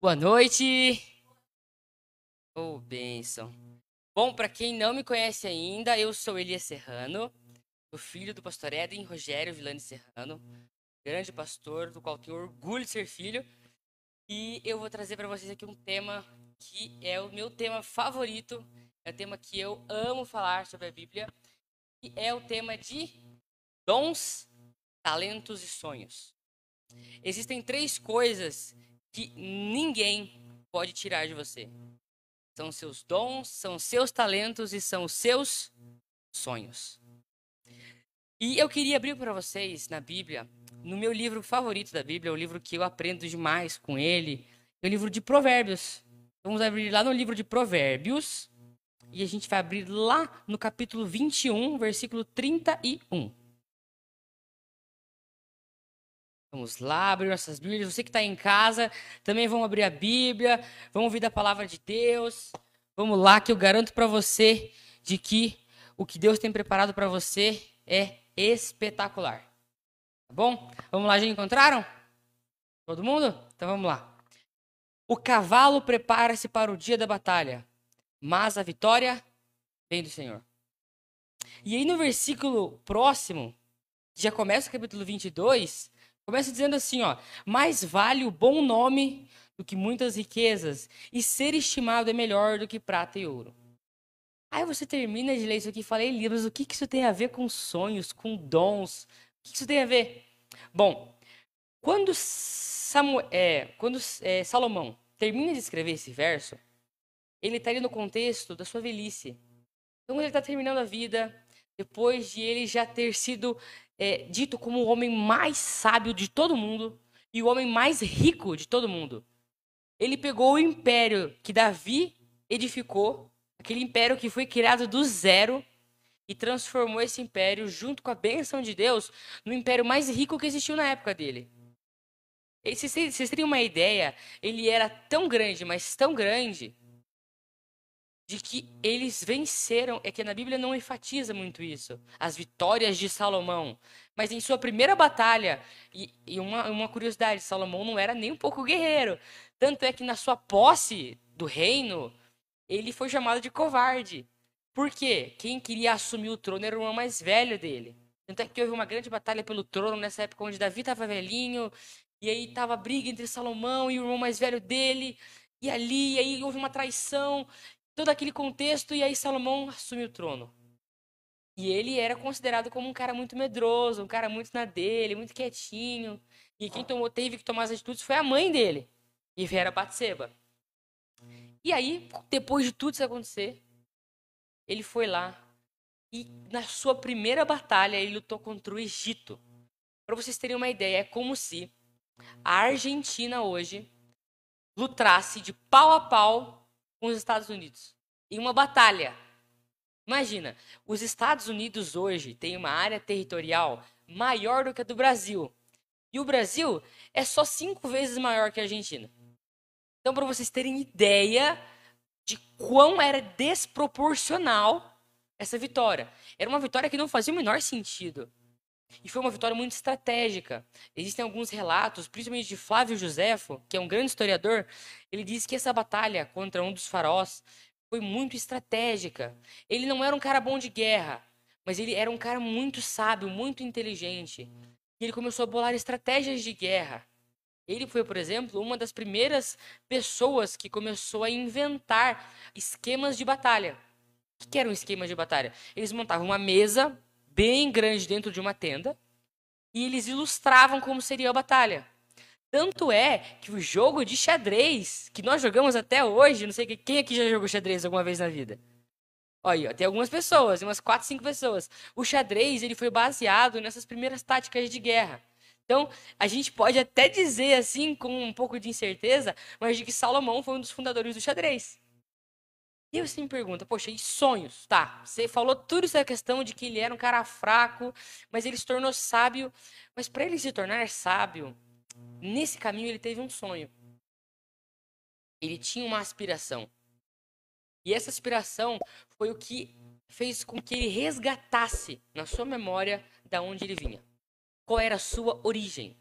Boa noite! Oh, bênção. Bom, para quem não me conhece ainda, eu sou Elias Serrano, o filho do pastor Éden Rogério Vilani Serrano, grande pastor, do qual tenho orgulho de ser filho. E eu vou trazer para vocês aqui um tema que é o meu tema favorito, é o tema que eu amo falar sobre a Bíblia, que é o tema de dons, talentos e sonhos. Existem três coisas que ninguém pode tirar de você. São seus dons, são seus talentos e são os seus sonhos. E eu queria abrir para vocês na Bíblia, no meu livro favorito da Bíblia, o livro que eu aprendo demais com ele, é o livro de Provérbios. Vamos abrir lá no livro de Provérbios e a gente vai abrir lá no capítulo 21, versículo 31. Vamos lá, abrir nossas Bíblias. Você que está em casa, também vamos abrir a Bíblia, vamos ouvir da palavra de Deus. Vamos lá, que eu garanto para você de que o que Deus tem preparado para você é espetacular. Tá bom? Vamos lá, já encontraram? Todo mundo? Então vamos lá. O cavalo prepara-se para o dia da batalha, mas a vitória vem do Senhor. E aí no versículo próximo, que já começa o capítulo 22, começa dizendo assim, ó: mais vale o bom nome do que muitas riquezas, e ser estimado é melhor do que prata e ouro. Aí você termina de ler isso aqui e fala: Elias, mas o que isso tem a ver com sonhos, com dons? O que isso tem a ver? Bom, quando, Salomão termina de escrever esse verso, ele está ali no contexto da sua velhice. Então ele está terminando a vida, depois de ele já ter sido dito como o homem mais sábio de todo mundo e o homem mais rico de todo mundo. Ele pegou o império que Davi edificou, aquele império que foi criado do zero, e transformou esse império, junto com a bênção de Deus, no império mais rico que existiu na época dele. E, vocês teriam uma ideia, ele era tão grande, mas tão grande, de que eles venceram, é que na Bíblia não enfatiza muito isso, as vitórias de Salomão. Mas em sua primeira batalha, e uma curiosidade, Salomão não era nem um pouco guerreiro. Tanto é que na sua posse do reino, ele foi chamado de covarde. Por quê? Quem queria assumir o trono era o irmão mais velho dele. Tanto é que houve uma grande batalha pelo trono nessa época onde Davi estava velhinho, e aí tava briga entre Salomão e o irmão mais velho dele, e ali, e aí houve uma traição, todo aquele contexto, e aí Salomão assume o trono. E ele era considerado como um cara muito medroso, um cara muito na dele, muito quietinho. E quem teve que tomar as atitudes foi a mãe dele, e era Batseba. E aí, depois de tudo isso acontecer, ele foi lá e na sua primeira batalha ele lutou contra o Egito. Para vocês terem uma ideia, é como se a Argentina hoje lutasse de pau a pau com os Estados Unidos em uma batalha. Imagina, os Estados Unidos hoje têm uma área territorial maior do que a do Brasil. E o Brasil é só 5 vezes maior que a Argentina. Então, para vocês terem ideia de quão era desproporcional essa vitória. Era uma vitória que não fazia o menor sentido. E foi uma vitória muito estratégica. Existem alguns relatos, principalmente de Flávio Josefo, que é um grande historiador. Ele diz que essa batalha contra um dos faraós foi muito estratégica. Ele não era um cara bom de guerra, mas ele era um cara muito sábio, muito inteligente. E ele começou a bolar estratégias de guerra. Ele foi, por exemplo, uma das primeiras pessoas que começou a inventar esquemas de batalha. O que era um esquema de batalha? Eles montavam uma mesa bem grande dentro de uma tenda e eles ilustravam como seria a batalha. Tanto é que o jogo de xadrez, que nós jogamos até hoje, não sei quem aqui já jogou xadrez alguma vez na vida. Olha, tem algumas pessoas, umas 4, 5 pessoas. O xadrez, ele foi baseado nessas primeiras táticas de guerra. Então, a gente pode até dizer assim, com um pouco de incerteza, mas de que Salomão foi um dos fundadores do xadrez. E você me pergunta, poxa, e sonhos? Tá, você falou tudo essa questão de que ele era um cara fraco, mas ele se tornou sábio. Mas para ele se tornar sábio, nesse caminho ele teve um sonho. Ele tinha uma aspiração. E essa aspiração foi o que fez com que ele resgatasse na sua memória da onde ele vinha. Qual era a sua origem?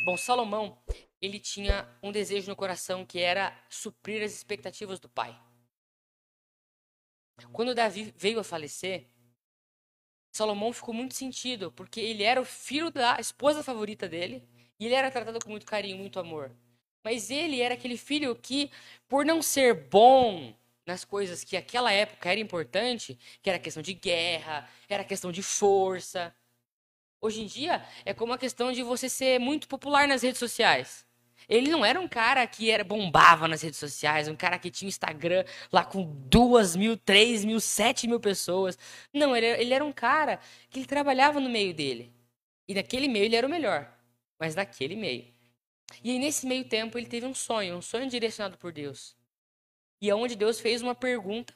Bom, Salomão, ele tinha um desejo no coração que era suprir as expectativas do pai. Quando Davi veio a falecer, Salomão ficou muito sentido, porque ele era o filho da esposa favorita dele, e ele era tratado com muito carinho, muito amor. Mas ele era aquele filho que, por não ser bom nas coisas que naquela época era importante, que era questão de guerra, era questão de força. Hoje em dia é como a questão de você ser muito popular nas redes sociais. Ele não era um cara que era bombava nas redes sociais, um cara que tinha um Instagram lá com 2.000, 3.000, 7.000 pessoas. Não, ele era um cara que ele trabalhava no meio dele. E naquele meio ele era o melhor. Mas naquele meio. E aí, nesse meio tempo, ele teve um sonho direcionado por Deus. E aonde Deus fez uma pergunta,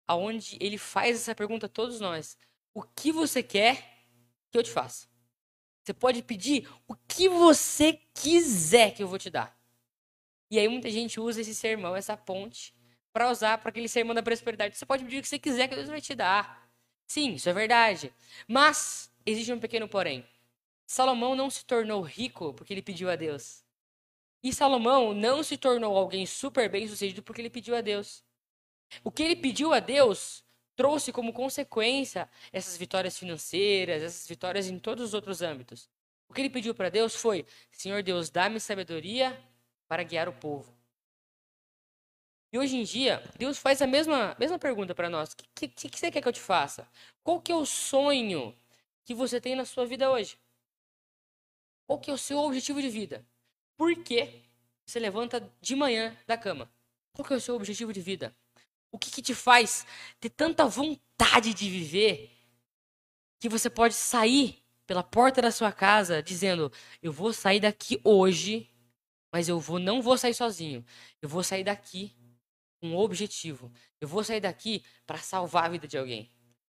aonde ele faz essa pergunta a todos nós: o que você quer que eu te faça? Você pode pedir o que você quiser que eu vou te dar. E aí muita gente usa esse sermão, essa ponte, para usar para aquele sermão da prosperidade. Você pode pedir o que você quiser que Deus vai te dar. Sim, isso é verdade. Mas existe um pequeno porém. Salomão não se tornou rico porque ele pediu a Deus. E Salomão não se tornou alguém super bem-sucedido porque ele pediu a Deus. O que ele pediu a Deus trouxe como consequência essas vitórias financeiras, essas vitórias em todos os outros âmbitos. O que ele pediu para Deus foi: Senhor Deus, dá-me sabedoria para guiar o povo. E hoje em dia, Deus faz a mesma pergunta para nós. O que você quer que eu te faça? Qual que é o sonho que você tem na sua vida hoje? Qual que é o seu objetivo de vida? Por que você levanta de manhã da cama? Qual que é o seu objetivo de vida? O que te faz ter tanta vontade de viver que você pode sair pela porta da sua casa dizendo: eu vou sair daqui hoje, mas não vou sair sozinho. Eu vou sair daqui com um objetivo. Eu vou sair daqui para salvar a vida de alguém.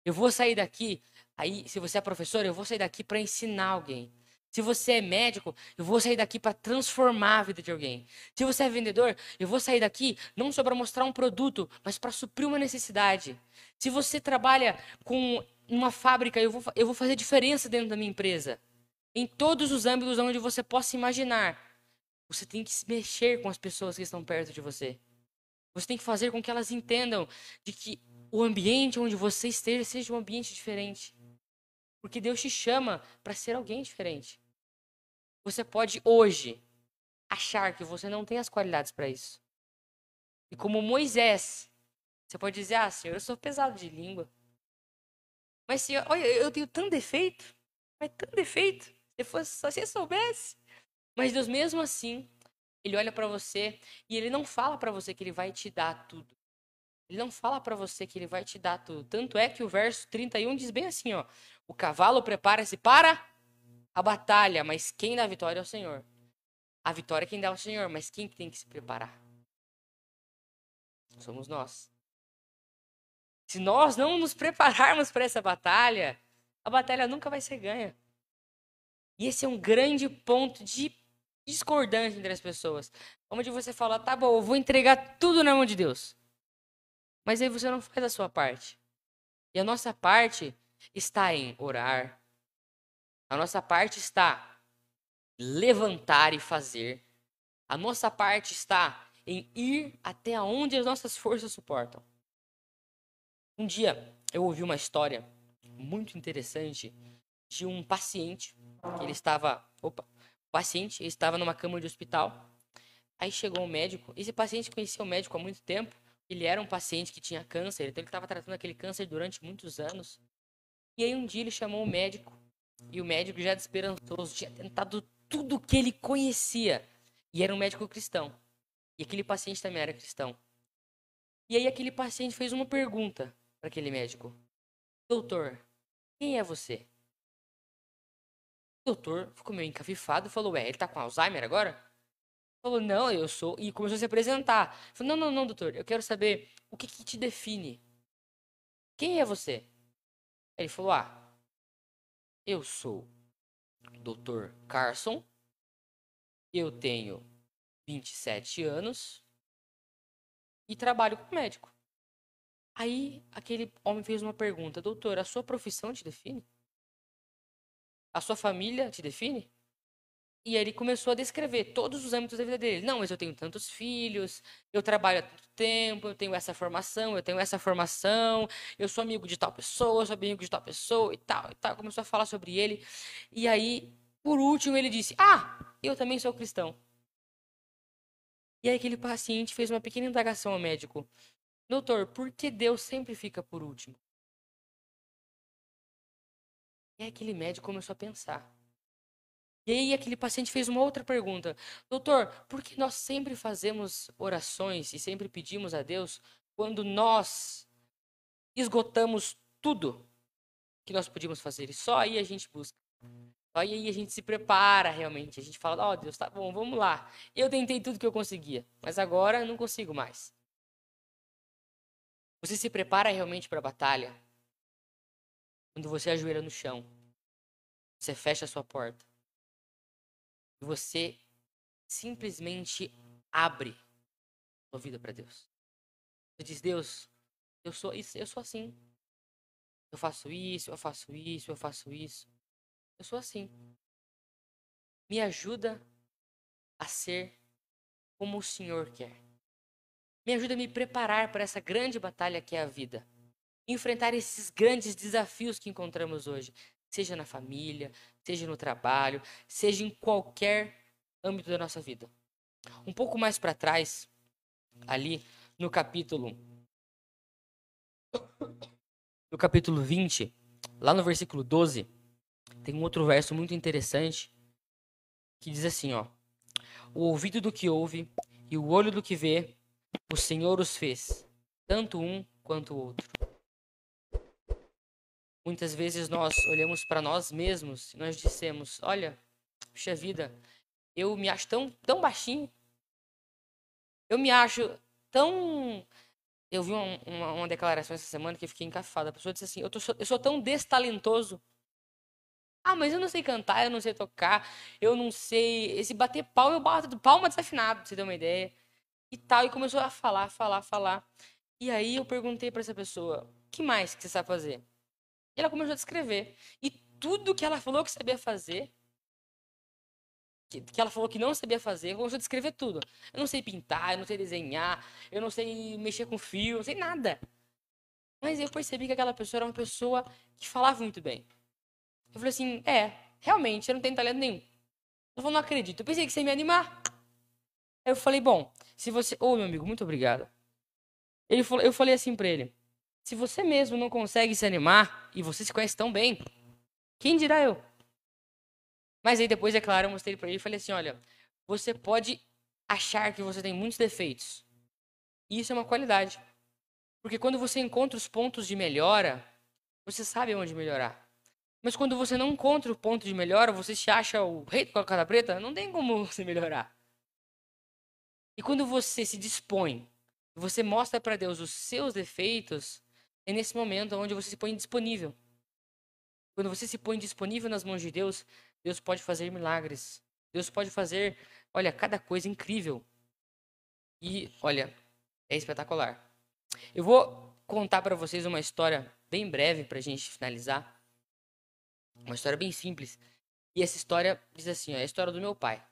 Eu vou sair daqui, aí, se você é professor, eu vou sair daqui para ensinar alguém. Se você é médico, eu vou sair daqui para transformar a vida de alguém. Se você é vendedor, eu vou sair daqui não só para mostrar um produto, mas para suprir uma necessidade. Se você trabalha com uma fábrica, eu vou fazer diferença dentro da minha empresa. Em todos os âmbitos onde você possa imaginar. Você tem que se mexer com as pessoas que estão perto de você. Você tem que fazer com que elas entendam de que o ambiente onde você esteja seja um ambiente diferente. Porque Deus te chama para ser alguém diferente. Você pode hoje achar que você não tem as qualidades para isso. E como Moisés, você pode dizer: ah, Senhor, eu sou pesado de língua. Mas, Senhor, olha, eu tenho tanto defeito. Mas tanto defeito. Se você soubesse. Mas Deus, mesmo assim, Ele olha para você e Ele não fala para você que Ele vai te dar tudo. Ele não fala para você que Ele vai te dar tudo. Tanto é que o verso 31 diz bem assim, ó: o cavalo prepara-se para a batalha, mas quem dá a vitória é o Senhor. A vitória é quem dá é o Senhor, mas quem tem que se preparar? Somos nós. Se nós não nos prepararmos para essa batalha, a batalha nunca vai ser ganha. E esse é um grande ponto de discordância entre as pessoas. Onde você fala: tá bom, eu vou entregar tudo na mão de Deus. Mas aí você não faz a sua parte. E a nossa parte está em orar. A nossa parte está em levantar e fazer. A nossa parte está em ir até onde as nossas forças suportam. Um dia eu ouvi uma história muito interessante de um paciente que ele estava, o paciente estava numa cama de hospital. Aí chegou um médico. Esse paciente conhecia o médico há muito tempo. Ele era um paciente que tinha câncer, então ele estava tratando aquele câncer durante muitos anos. E aí um dia ele chamou o médico, e o médico já desesperançoso, tinha tentado tudo que ele conhecia. E era um médico cristão. E aquele paciente também era cristão. E aí aquele paciente fez uma pergunta para aquele médico: doutor, quem é você? O doutor ficou meio encafifado e falou: ué, ele tá com Alzheimer agora? Falou: não, eu sou. E começou a se apresentar. Falou: não, não, não, doutor, eu quero saber o que te define. Quem é você? Ele falou: ah, eu sou o doutor Carson, eu tenho 27 anos e trabalho como médico. Aí aquele homem fez uma pergunta: doutor, a sua profissão te define? A sua família te define? E aí ele começou a descrever todos os âmbitos da vida dele. Não, mas eu tenho tantos filhos, eu trabalho há tanto tempo, eu tenho essa formação, eu tenho essa formação, eu sou amigo de tal pessoa, eu sou amigo de tal pessoa e tal, e tal. Começou a falar sobre ele. E aí, por último, ele disse: Ah, eu também sou cristão. E aí aquele paciente fez uma pequena indagação ao médico: Doutor, por que Deus sempre fica por último? E aí aquele médico começou a pensar. E aí aquele paciente fez uma outra pergunta: Doutor, por que nós sempre fazemos orações e sempre pedimos a Deus quando nós esgotamos tudo que nós podíamos fazer? E só aí a gente busca. Só aí a gente se prepara realmente. A gente fala: Ó, Deus, tá bom, vamos lá. Eu tentei tudo que eu conseguia, mas agora eu não consigo mais. Você se prepara realmente para a batalha quando você ajoelha no chão, você fecha a sua porta e você simplesmente abre sua vida para Deus. Você diz: Deus, eu sou isso, eu sou assim. Eu faço isso, eu faço isso, eu faço isso. Eu sou assim. Me ajuda a ser como o Senhor quer. Me ajuda a me preparar para essa grande batalha que é a vida. Enfrentar esses grandes desafios que encontramos hoje, seja na família, seja no trabalho, seja em qualquer âmbito da nossa vida. Um pouco mais para trás, ali no capítulo 20, lá no versículo 12, tem um outro verso muito interessante que diz assim, ó: O ouvido do que ouve e o olho do que vê, o Senhor os fez, tanto um quanto o outro. Muitas vezes nós olhamos para nós mesmos e nós dissemos: Olha, puxa vida, eu me acho tão baixinho, eu me acho tão. Eu vi uma declaração essa semana que eu fiquei encafada. A pessoa disse assim: eu sou tão destalentoso. Ah, mas eu não sei cantar, eu não sei tocar, eu não sei. Esse bater palma, eu bato palma desafinado, pra você ter uma ideia. E tal, e começou a falar, falar, falar. E aí eu perguntei pra essa pessoa: o que mais que você sabe fazer? E ela começou a descrever. E tudo que ela falou que sabia fazer, que ela falou que não sabia fazer, começou a descrever tudo. Eu não sei pintar, eu não sei desenhar, eu não sei mexer com fio, eu não sei nada. Mas eu percebi que aquela pessoa era uma pessoa que falava muito bem. Eu falei assim: realmente, eu não tenho talento nenhum. Ela falou: não acredito. Eu pensei que você ia me animar. Aí eu falei: bom, se você. Ô, meu amigo, muito obrigado. Eu falei assim pra ele: se você mesmo não consegue se animar e você se conhece tão bem, quem dirá eu? Mas aí depois, é claro, eu mostrei pra ele e falei assim: olha, você pode achar que você tem muitos defeitos. E isso é uma qualidade. Porque quando você encontra os pontos de melhora, você sabe onde melhorar. Mas quando você não encontra o ponto de melhora, você se acha o rei da cara preta, não tem como você melhorar. E quando você se dispõe, você mostra para Deus os seus defeitos, é nesse momento onde você se põe disponível. Quando você se põe disponível nas mãos de Deus, Deus pode fazer milagres. Deus pode fazer, olha, cada coisa incrível. E, olha, é espetacular. Eu vou contar para vocês uma história bem breve para a gente finalizar. Uma história bem simples. E essa história diz assim, ó, é a história do meu pai.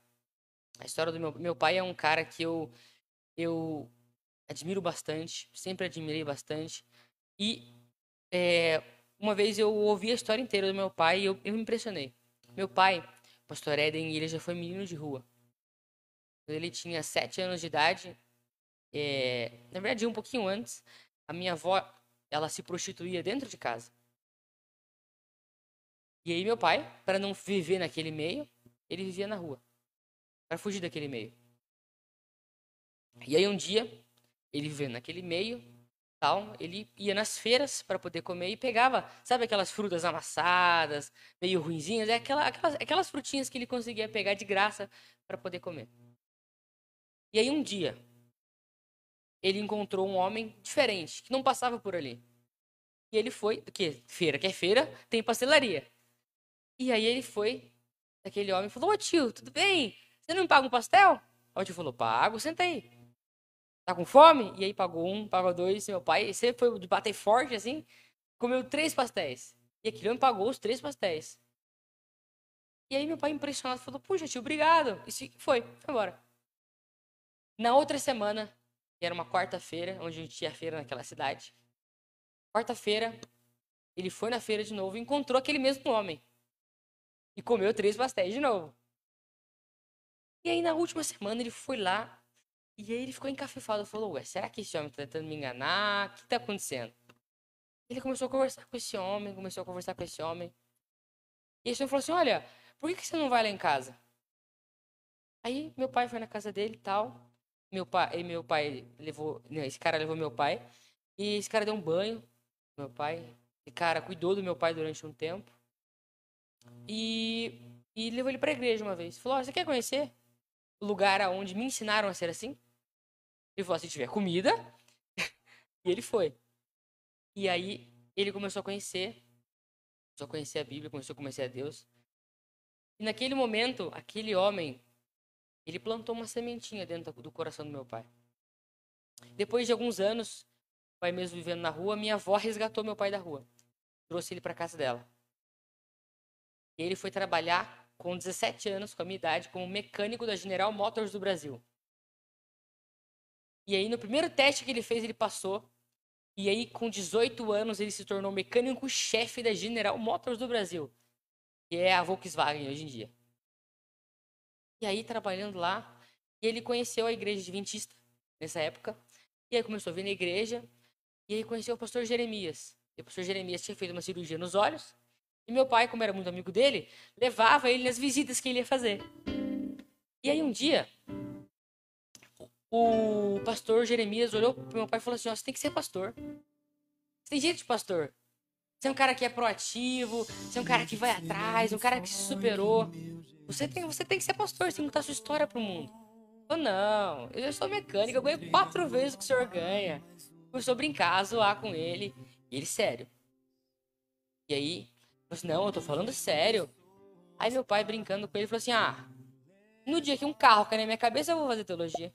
A história do meu pai é um cara que eu admiro bastante, sempre admirei bastante. E uma vez eu ouvi a história inteira do meu pai e eu me impressionei. Meu pai, pastor Eden, ele já foi menino de rua. Quando ele tinha 7 anos de idade, na verdade um pouquinho antes, a minha avó, ela se prostituía dentro de casa. E aí meu pai, para não viver naquele meio, ele vivia na rua, para fugir daquele meio. E aí um dia, ele vivendo naquele meio, tal, ele ia nas feiras para poder comer e pegava, sabe aquelas frutas amassadas, meio ruinzinhas, aquelas frutinhas que ele conseguia pegar de graça para poder comer. E aí um dia, ele encontrou um homem diferente, que não passava por ali. E ele foi, que feira, quer feira, tem pastelaria. E aí ele foi, aquele homem falou: Ô tio, tudo bem? Você não me paga um pastel? Aí o tio falou: pago, senta aí. Tá com fome? E aí pagou um, pagou dois. Meu pai sempre foi de bater forte assim, comeu 3 pastéis. E aquele homem pagou os 3 pastéis. E aí meu pai, impressionado, falou, puxa, tio, obrigado. E foi embora. Na outra semana, que era uma quarta-feira, onde a gente tinha feira naquela cidade. Quarta-feira, ele foi na feira de novo e encontrou aquele mesmo homem. E comeu 3 pastéis de novo. E aí, na última semana, ele foi lá. E aí ele ficou encafifado. Falou, ué, será que esse homem tá tentando me enganar? O que tá acontecendo? Ele começou a conversar com esse homem. E esse homem falou assim, olha, por que você não vai lá em casa? Aí, meu pai foi na casa dele e tal. Meu pai levou... Não, esse cara levou meu pai. E esse cara deu um banho no meu pai. Esse cara cuidou do meu pai durante um tempo. E levou ele pra igreja uma vez. Falou, ó, você quer conhecer o lugar aonde me ensinaram a ser assim? Ele falou, se tiver comida. E ele foi. E aí ele começou a conhecer a Bíblia, começou a conhecer a Deus. E naquele momento, aquele homem, ele plantou uma sementinha dentro do coração do meu pai. Depois de alguns anos, o pai mesmo vivendo na rua, minha avó resgatou meu pai da rua. Trouxe ele para casa dela. E ele foi trabalhar com 17 anos, com a minha idade, como mecânico da General Motors do Brasil. E aí, no primeiro teste que ele fez, ele passou. E aí, com 18 anos, ele se tornou mecânico-chefe da General Motors do Brasil, que é a Volkswagen hoje em dia. E aí, trabalhando lá, ele conheceu a igreja adventista nessa época. E aí começou a vir na igreja. E aí conheceu o pastor Jeremias. E o pastor Jeremias tinha feito uma cirurgia nos olhos. E meu pai, como era muito amigo dele, levava ele nas visitas que ele ia fazer. E aí um dia, o pastor Jeremias olhou pro meu pai e falou assim, ó, você tem que ser pastor. Você tem jeito de pastor. Você é um cara que é proativo, você é um cara que vai atrás, um cara que se superou. Você tem que ser pastor, você tem que contar a sua história pro mundo. Eu não, eu já sou mecânico, eu ganho 4 vezes o que o senhor ganha. Começou a brincar, zoar com ele. E ele, sério. E aí, eu falei assim, não, eu tô falando sério. Aí meu pai, brincando com ele, falou assim, ah, no dia que um carro cai na minha cabeça, eu vou fazer teologia.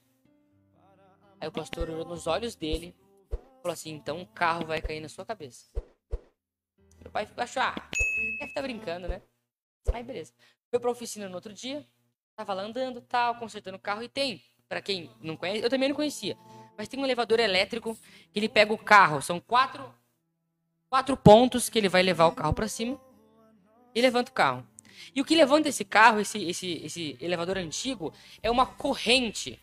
Aí o pastor olhou nos olhos dele, falou assim, então um carro vai cair na sua cabeça. Meu pai achou, ah, deve estar brincando, né? Aí beleza. Foi pra oficina no outro dia, tava lá andando, tal, consertando o carro. E tem, pra quem não conhece, eu também não conhecia, mas tem um elevador elétrico que ele pega o carro. São quatro pontos que ele vai levar o carro pra cima e levanta o carro. E o que levanta esse carro, esse elevador antigo, é uma corrente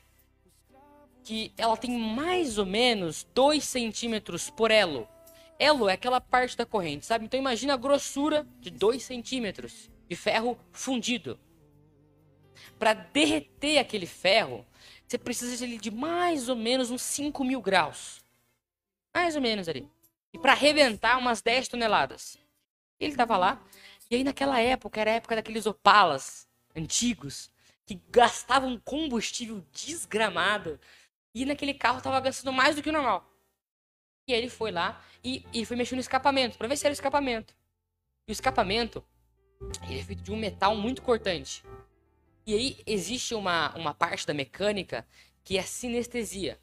que ela tem mais ou menos 2 centímetros por elo. Elo é aquela parte da corrente, sabe? Então imagina a grossura de 2 centímetros de ferro fundido. Para derreter aquele ferro, você precisa de mais ou menos uns 5.000 graus. Mais ou menos ali. E para arrebentar, umas 10 toneladas. Ele estava lá. E aí naquela época, era a época daqueles Opalas antigos, que gastavam combustível desgramado. E naquele carro tava gastando mais do que o normal. E aí ele foi lá e foi mexer no escapamento, para ver se era o escapamento. E o escapamento, ele é feito de um metal muito cortante. E aí existe uma parte da mecânica que é a sinestesia.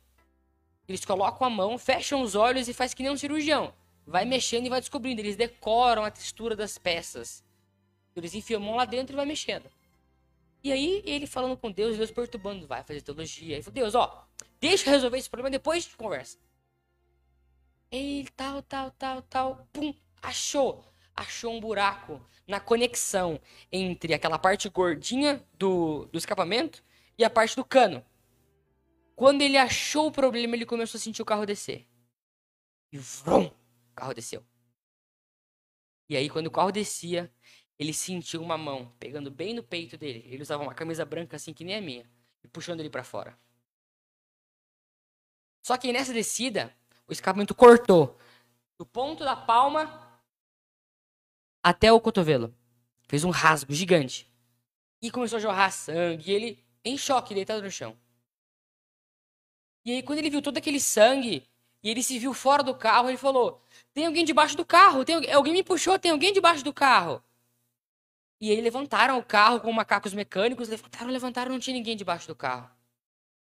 Eles colocam a mão, fecham os olhos e faz que nem um cirurgião. Vai mexendo e vai descobrindo. Eles decoram a textura das peças. Eles enfiam a mão lá dentro e vai mexendo. E aí ele falando com Deus, Deus perturbando. Vai fazer teologia. Ele falou, Deus, ó, deixa eu resolver esse problema, depois a gente conversa. Ele tal. Pum, achou um buraco na conexão entre aquela parte gordinha do escapamento e a parte do cano. Quando ele achou o problema, ele começou a sentir o carro descer. E vrum, o carro desceu. E aí, quando o carro descia, ele sentiu uma mão pegando bem no peito dele. Ele usava uma camisa branca assim que nem a minha, e puxando ele pra fora. Só que nessa descida, o escapamento cortou do ponto da palma até o cotovelo. Fez um rasgo gigante. E começou a jorrar sangue. E ele, em choque, deitado no chão. E aí, quando ele viu todo aquele sangue, e ele se viu fora do carro, ele falou, tem alguém debaixo do carro, alguém me puxou, tem alguém debaixo do carro. E aí levantaram o carro com macacos mecânicos, levantaram, não tinha ninguém debaixo do carro.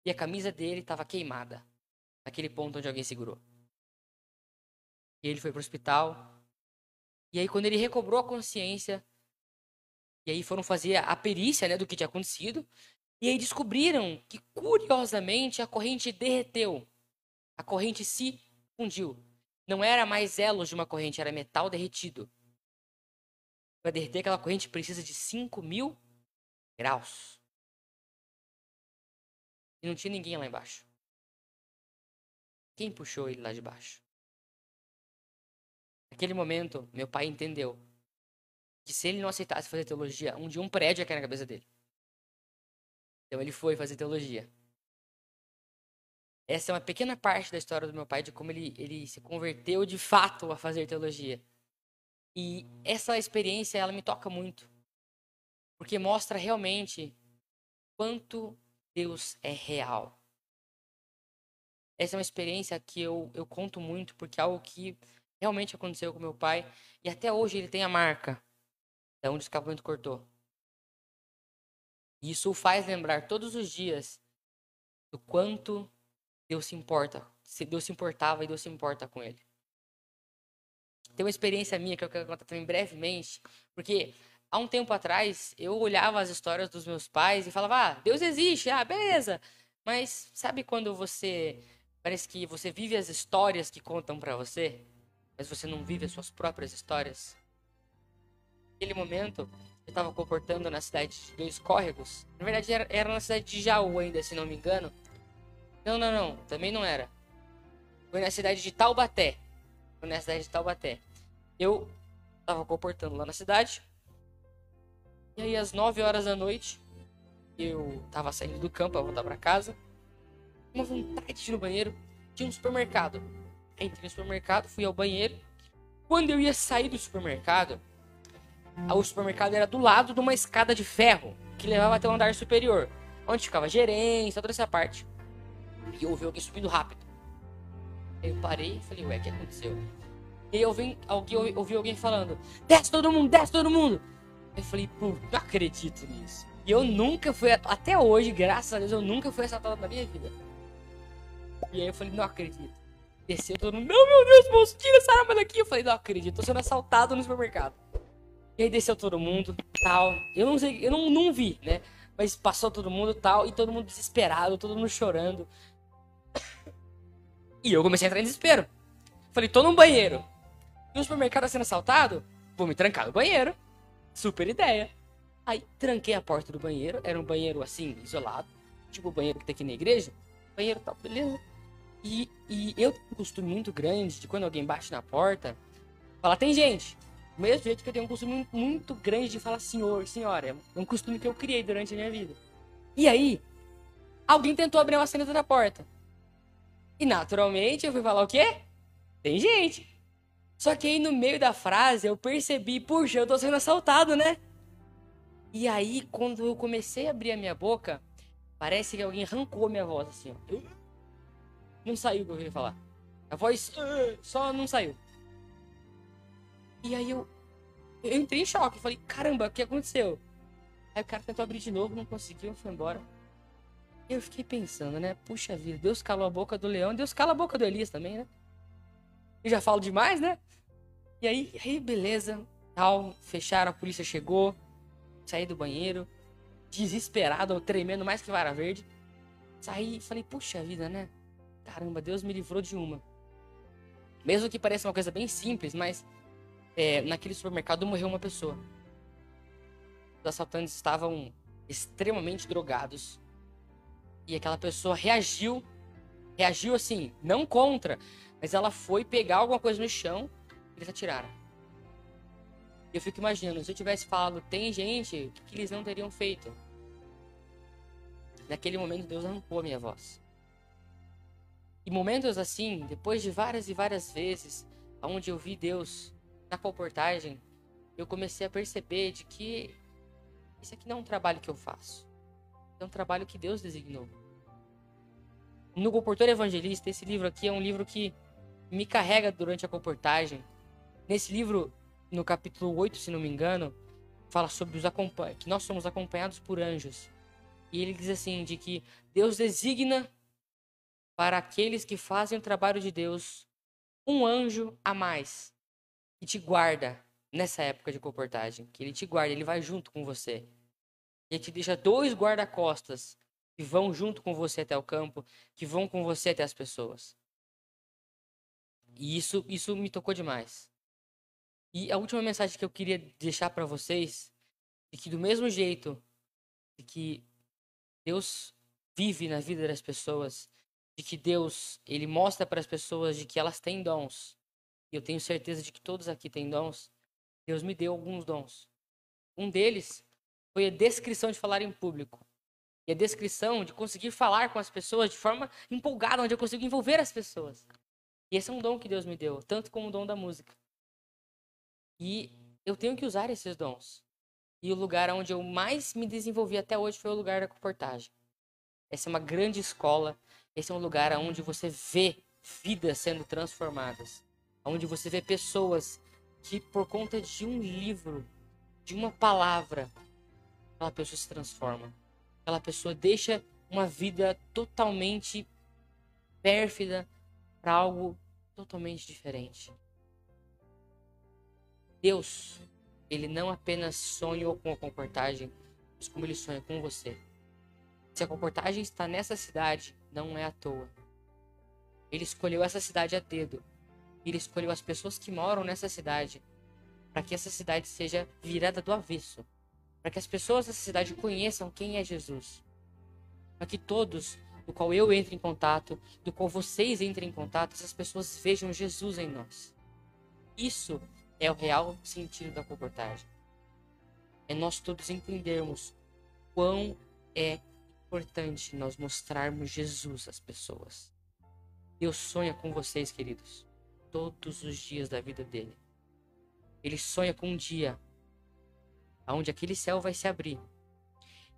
E a camisa dele estava queimada, naquele ponto onde alguém segurou. E ele foi pro hospital. E aí, quando ele recobrou a consciência, E aí foram fazer a perícia, né, do que tinha acontecido. E aí descobriram que, curiosamente, a corrente derreteu. A corrente se fundiu. Não era mais elos de uma corrente, era metal derretido. Para derreter aquela corrente precisa de 5.000 graus. E não tinha ninguém lá embaixo. Quem puxou ele lá de baixo? Naquele momento, meu pai entendeu que se ele não aceitasse fazer teologia, um dia um prédio ia cair na cabeça dele. Então ele foi fazer teologia. Essa é uma pequena parte da história do meu pai, de como ele se converteu de fato a fazer teologia. E essa experiência, ela me toca muito. Porque mostra realmente quanto Deus é real. Essa é uma experiência que eu conto muito, porque é algo que realmente aconteceu com meu pai. E até hoje ele tem a marca de onde o escapamento cortou. E isso o faz lembrar todos os dias do quanto Deus se importa. Se Deus se importava e Deus se importa com ele. Tem uma experiência minha que eu quero contar também brevemente, porque há um tempo atrás eu olhava as histórias dos meus pais e falava: ah, Deus existe, ah, beleza. Mas sabe quando você parece que você vive as histórias que contam pra você, mas você não vive as suas próprias histórias? Naquele momento, eu estava comportando na cidade de Dois Córregos. Na verdade, era na cidade de Jaú ainda, se não me engano. Não, também não era. Foi na cidade de Taubaté. Foi na cidade de Taubaté. Eu tava comportando lá na cidade. E aí, às 9 horas da noite, eu tava saindo do campo pra voltar pra casa. Uma vontade de ir no banheiro. Tinha um supermercado. Entrei no supermercado, fui ao banheiro. Quando eu ia sair do supermercado, o supermercado era do lado de uma escada de ferro que levava até o andar superior, onde ficava gerência, toda essa parte. E eu ouvi alguém subindo rápido. Aí eu parei e falei: ué, o que aconteceu? E aí eu ouvi alguém falando: desce todo mundo, desce todo mundo. Eu falei: pô, não acredito nisso. E eu nunca fui, até hoje, graças a Deus, eu nunca fui assaltado na minha vida. E aí eu falei: não acredito. Desceu todo mundo: não, meu Deus, moço, tira essa arma daqui. Eu falei: não acredito, tô sendo assaltado no supermercado. E aí desceu todo mundo, tal. Eu não sei, eu não vi, né? Mas passou todo mundo, tal, e todo mundo desesperado, todo mundo chorando. E eu comecei a entrar em desespero. Falei: tô no banheiro. E o supermercado tá sendo assaltado? Vou me trancar no banheiro. Super ideia. Aí tranquei a porta do banheiro. Era um banheiro assim, isolado. Tipo o banheiro que tem aqui na igreja. Banheiro tal, beleza. E eu tenho um costume muito grande de quando alguém bate na porta, falar: tem gente. Do mesmo jeito que eu tenho um costume muito grande de falar senhor, senhora. É um costume que eu criei durante a minha vida. E aí, alguém tentou abrir uma sanita da porta. E naturalmente eu fui falar: o quê? Tem gente. Só que aí no meio da frase eu percebi: puxa, eu tô sendo assaltado, né? E aí, quando eu comecei a abrir a minha boca, parece que alguém arrancou a minha voz, assim, ó. Não saiu o que eu queria falar. A voz só não saiu. E aí eu entrei em choque. Falei: caramba, o que aconteceu? Aí o cara tentou abrir de novo, não conseguiu, foi embora. Eu fiquei pensando, né? Puxa vida, Deus calou a boca do leão, Deus cala a boca do Elias também, né? Eu já falo demais, né? E aí beleza, tal, fecharam, a polícia chegou, saí do banheiro, desesperado, tremendo mais que vara verde. Saí e falei: puxa vida, né? Caramba, Deus me livrou de uma. Mesmo que pareça uma coisa bem simples, mas naquele supermercado morreu uma pessoa. Os assaltantes estavam extremamente drogados. E aquela pessoa reagiu assim, não contra, mas ela foi pegar alguma coisa no chão e eles atiraram. E eu fico imaginando, se eu tivesse falado tem gente, o que eles não teriam feito? Naquele momento Deus arrancou a minha voz. E momentos assim, depois de várias e várias vezes, onde eu vi Deus na comportagem, eu comecei a perceber de que esse aqui não é um trabalho que eu faço. É um trabalho que Deus designou. No Comportor Evangelista, esse livro aqui é um livro que me carrega durante a comportagem. Nesse livro, no capítulo 8, se não me engano, fala sobre que nós somos acompanhados por anjos. E ele diz assim, de que Deus designa para aqueles que fazem o trabalho de Deus um anjo a mais, que te guarda nessa época de comportagem, que ele te guarda, ele vai junto com você. Ele te deixa 2 guarda-costas que vão junto com você até o campo, que vão com você até as pessoas. E isso me tocou demais. E a última mensagem que eu queria deixar para vocês é que do mesmo jeito que Deus vive na vida das pessoas, de que Deus, ele mostra para as pessoas de que elas têm dons. E eu tenho certeza de que todos aqui têm dons. Deus me deu alguns dons. Um deles foi a descrição de falar em público. E a descrição de conseguir falar com as pessoas de forma empolgada, onde eu consigo envolver as pessoas. E esse é um dom que Deus me deu, tanto como o dom da música. E eu tenho que usar esses dons. E o lugar onde eu mais me desenvolvi até hoje foi o lugar da comportagem. Essa é uma grande escola. Esse é um lugar onde você vê vidas sendo transformadas. Onde você vê pessoas que, por conta de um livro, de uma palavra, aquela pessoa se transforma. Aquela pessoa deixa uma vida totalmente pérfida para algo totalmente diferente. Deus, ele não apenas sonhou com a comportagem, mas como ele sonha com você. Se a comportagem está nessa cidade, não é à toa. Ele escolheu essa cidade a dedo. Ele escolheu as pessoas que moram nessa cidade para que essa cidade seja virada do avesso. Para que as pessoas dessa cidade conheçam quem é Jesus. Para que todos, do qual eu entre em contato, do qual vocês entrem em contato, essas pessoas vejam Jesus em nós. Isso é o real sentido da comportagem. É nós todos entendermos quão é importante nós mostrarmos Jesus às pessoas. Deus sonha com vocês, queridos, todos os dias da vida dele. Ele sonha com um dia onde aquele céu vai se abrir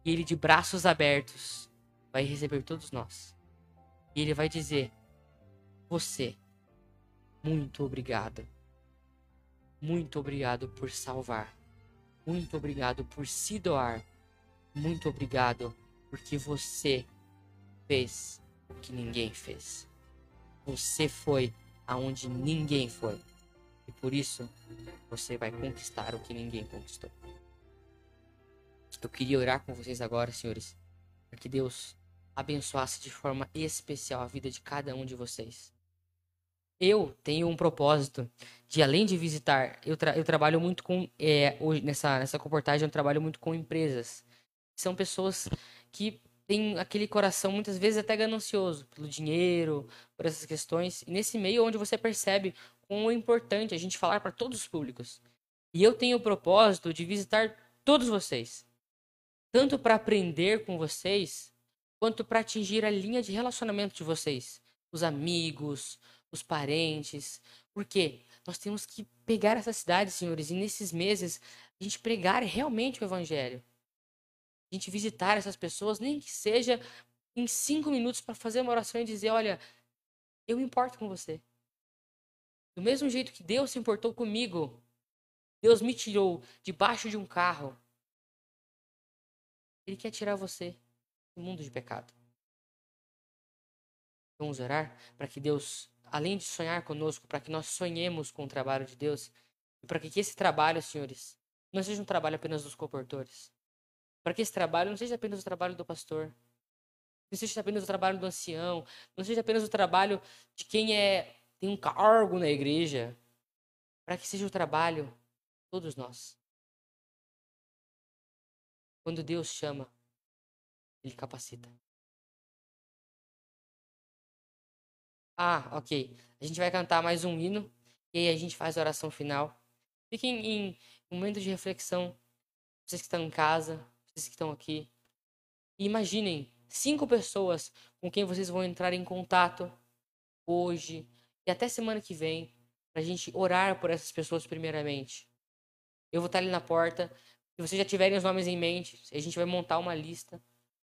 e ele, de braços abertos, vai receber todos nós. E ele vai dizer: você, muito obrigado. Muito obrigado por salvar. Muito obrigado por se doar. Muito obrigado porque você fez o que ninguém fez. Você foi aonde ninguém foi. E por isso, você vai conquistar o que ninguém conquistou. Eu queria orar com vocês agora, senhores, para que Deus abençoasse de forma especial a vida de cada um de vocês. Eu tenho um propósito de, além de visitar, eu trabalho muito com, hoje, nessa comportagem, eu trabalho muito com empresas. São pessoas que têm aquele coração, muitas vezes até ganancioso, pelo dinheiro, por essas questões. E nesse meio onde você percebe como é importante a gente falar para todos os públicos. E eu tenho o propósito de visitar todos vocês. Tanto para aprender com vocês, quanto para atingir a linha de relacionamento de vocês. Os amigos, os parentes. Porque nós temos que pegar essa cidade, senhores, e nesses meses a gente pregar realmente o evangelho. A gente visitar essas pessoas, nem que seja em 5 minutos, para fazer uma oração e dizer: olha, eu me importo com você. Do mesmo jeito que Deus se importou comigo, Deus me tirou debaixo de um carro. Ele quer tirar você do mundo de pecado. Vamos orar para que Deus, além de sonhar conosco, para que nós sonhemos com o trabalho de Deus, e para que esse trabalho, senhores, não seja um trabalho apenas dos comportores. Para que esse trabalho não seja apenas o trabalho do pastor, não seja apenas o trabalho do ancião, não seja apenas o trabalho de quem tem um cargo na igreja, para que seja o trabalho de todos nós. Quando Deus chama, Ele capacita. Ah, ok. A gente vai cantar mais um hino e aí a gente faz a oração final. Fiquem em momento de reflexão, vocês que estão em casa, vocês que estão aqui. E imaginem 5 pessoas com quem vocês vão entrar em contato hoje e até semana que vem, para a gente orar por essas pessoas primeiramente. Eu vou estar ali na porta. Se vocês já tiverem os nomes em mente, a gente vai montar uma lista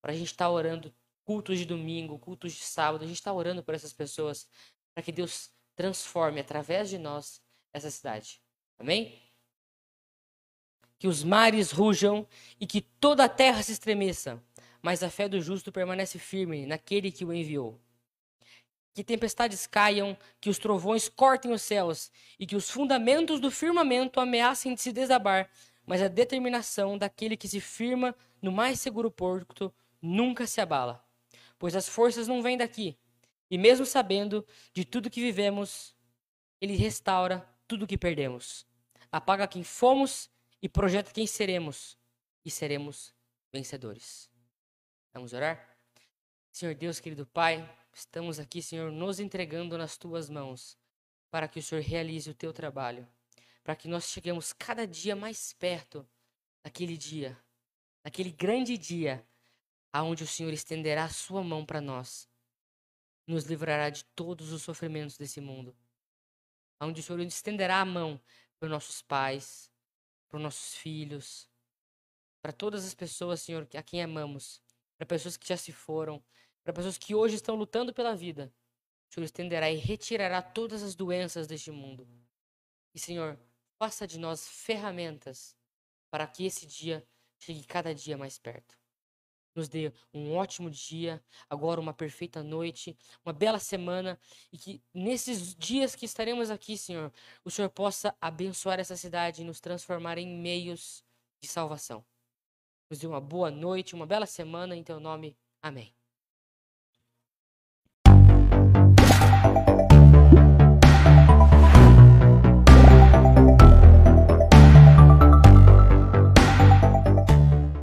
para a gente estar orando. Cultos de domingo, cultos de sábado, a gente está orando por essas pessoas para que Deus transforme através de nós essa cidade. Amém? Que os mares rujam e que toda a terra se estremeça, mas a fé do justo permanece firme naquele que o enviou. que tempestades caiam, que os trovões cortem os céus e que os fundamentos do firmamento ameacem de se desabar, mas a determinação daquele que se firma no mais seguro porto nunca se abala, pois as forças não vêm daqui, e mesmo sabendo de tudo que vivemos, ele restaura tudo que perdemos, apaga quem fomos e projeta quem seremos, e seremos vencedores. Vamos orar? Senhor Deus, querido Pai, estamos aqui, Senhor, nos entregando nas Tuas mãos, para que o Senhor realize o Teu trabalho, para que nós cheguemos cada dia mais perto daquele dia, daquele grande dia, aonde o Senhor estenderá a Sua mão para nós, nos livrará de todos os sofrimentos desse mundo, aonde o Senhor estenderá a mão para os nossos pais, para os nossos filhos, para todas as pessoas, Senhor, a quem amamos, para pessoas que já se foram, para pessoas que hoje estão lutando pela vida. O Senhor estenderá e retirará todas as doenças deste mundo. E, Senhor, faça de nós ferramentas para que esse dia chegue cada dia mais perto. Nos dê um ótimo dia, agora uma perfeita noite, uma bela semana, e que nesses dias que estaremos aqui, Senhor, o Senhor possa abençoar essa cidade e nos transformar em meios de salvação. Nos dê uma boa noite, uma bela semana, em Teu nome. Amém.